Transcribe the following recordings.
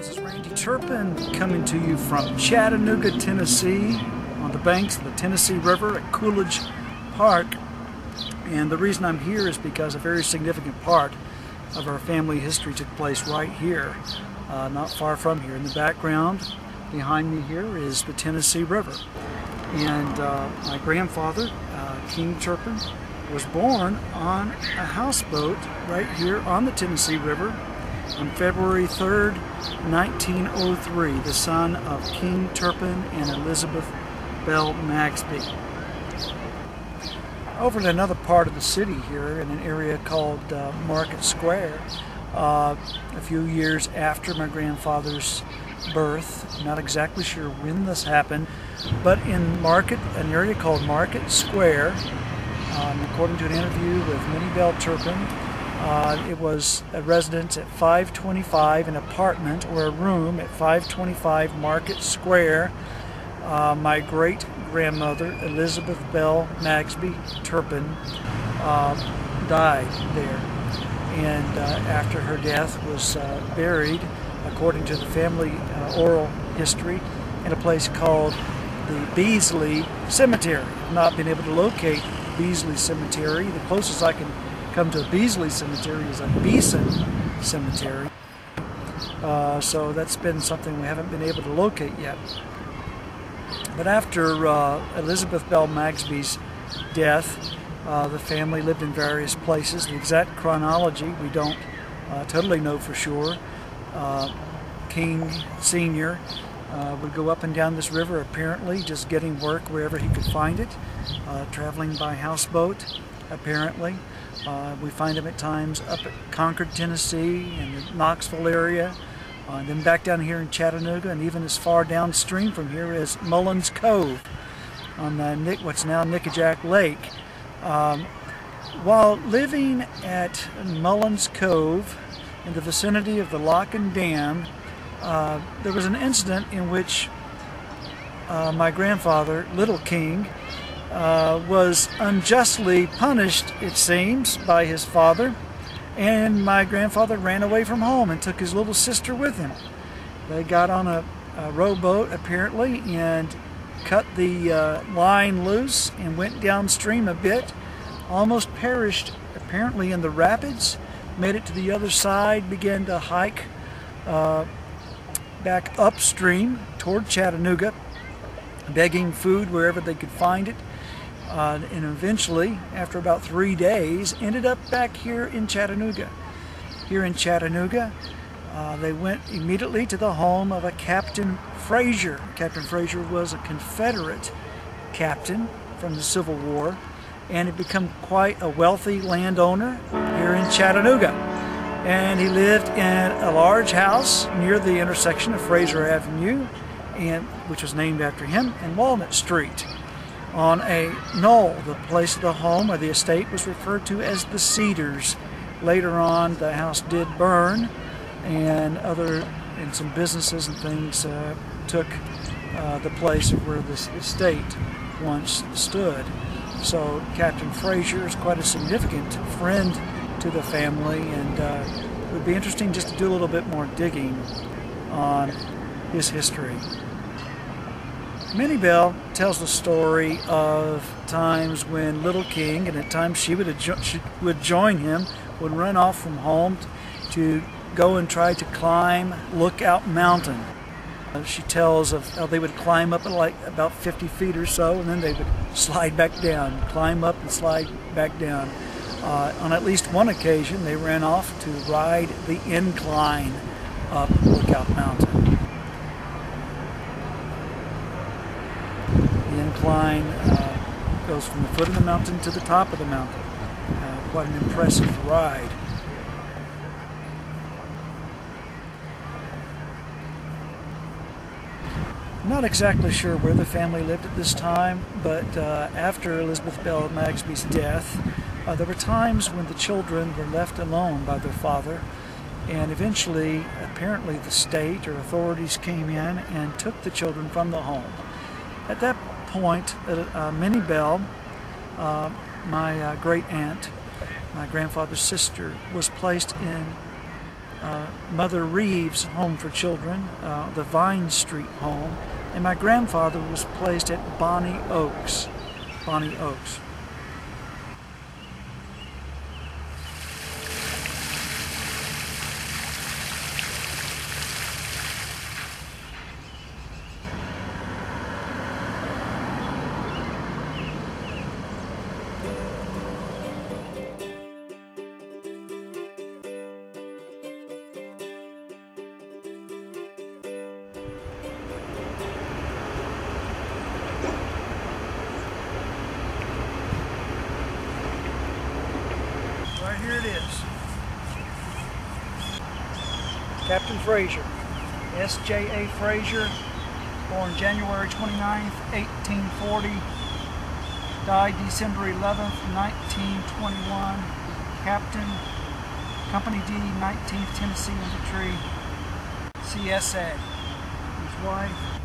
This is King Turpin coming to you from Chattanooga, Tennessee, on the banks of the Tennessee River at Coolidge Park. And the reason I'm here is because a very significant part of our family history took place right here, not far from here. In the background behind me here is the Tennessee River. And my grandfather, King Turpin, was born on a houseboat right here on the Tennessee River on February 3rd, 1903, the son of King Turpin and Elizabeth Bell Magsby. Over in another part of the city here, in an area called Market Square, a few years after my grandfather's birth, not exactly sure when this happened, but in an area called Market Square, according to an interview with Minnie Bell Turpin, it was a residence at 525, an apartment or a room at 525 Market Square. My great-grandmother, Elizabeth Bell Magsby Turpin, died there. And after her death was buried, according to the family oral history, in a place called the Beasley Cemetery. I've not been able to locate Beasley Cemetery. The closest I can come to a Beasley Cemetery is a Beeson Cemetery. So that's been something we haven't been able to locate yet. But after Elizabeth Bell Magsby's death, the family lived in various places. The exact chronology we don't totally know for sure. King Sr. Would go up and down this river, apparently just getting work wherever he could find it, traveling by houseboat, apparently. We find him at times up at Concord, Tennessee, in the Knoxville area, then back down here in Chattanooga, and even as far downstream from here as Mullins Cove on what's now Nickajack Lake. While living at Mullins Cove in the vicinity of the lock and dam, there was an incident in which my grandfather, Little King, was unjustly punished, it seems, by his father, and my grandfather ran away from home and took his little sister with him. They got on a rowboat, apparently, and cut the line loose and went downstream a bit, almost perished, apparently, in the rapids, made it to the other side, began to hike back upstream toward Chattanooga, begging food wherever they could find it, and eventually, after about 3 days, ended up back here in Chattanooga. Here in Chattanooga, they went immediately to the home of a Captain Frazier. Captain Frazier was a Confederate captain from the Civil War and had become quite a wealthy landowner here in Chattanooga. And he lived in a large house near the intersection of Fraser Avenue, which was named after him, and Walnut Street, on a knoll. The place of the home or the estate was referred to as the Cedars. Later on, the house did burn, and some businesses and things took the place of where this estate once stood. So Captain Frazier is quite a significant friend to the family, and it would be interesting just to do a little bit more digging on his history. Minnie Bell tells the story of times when Little King, and at times she would join him, would run off from home to go and try to climb Lookout Mountain. She tells of how they would climb up at like about 50 feet or so, and then they would slide back down, climb up and slide back down. On at least one occasion, they ran off to ride the incline up Lookout Mountain. The incline goes from the foot of the mountain to the top of the mountain. Quite an impressive ride. I'm not exactly sure where the family lived at this time, but after Elizabeth Bell Magsby's death, there were times when the children were left alone by their father, and eventually, apparently, the state or authorities came in and took the children from the home. At that point, Minnie Bell, my great aunt, my grandfather's sister, was placed in Mother Reeves' home for children, the Vine Street home, and my grandfather was placed at Bonnie Oaks. Bonnie Oaks. Right here it is. Captain Fraser, S.J.A. Fraser, born January 29th, 1840, died December 11th, 1921, Captain, Company D, 19th Tennessee Infantry, CSA. His wife,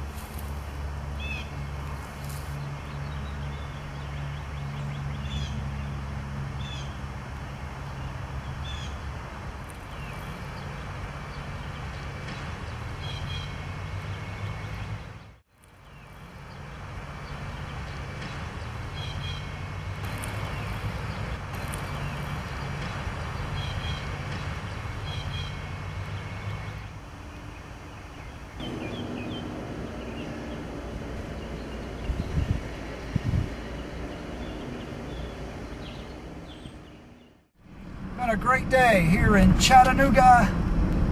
a great day here in Chattanooga,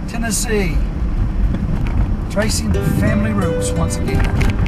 Tennessee. Tracing the family roots once again.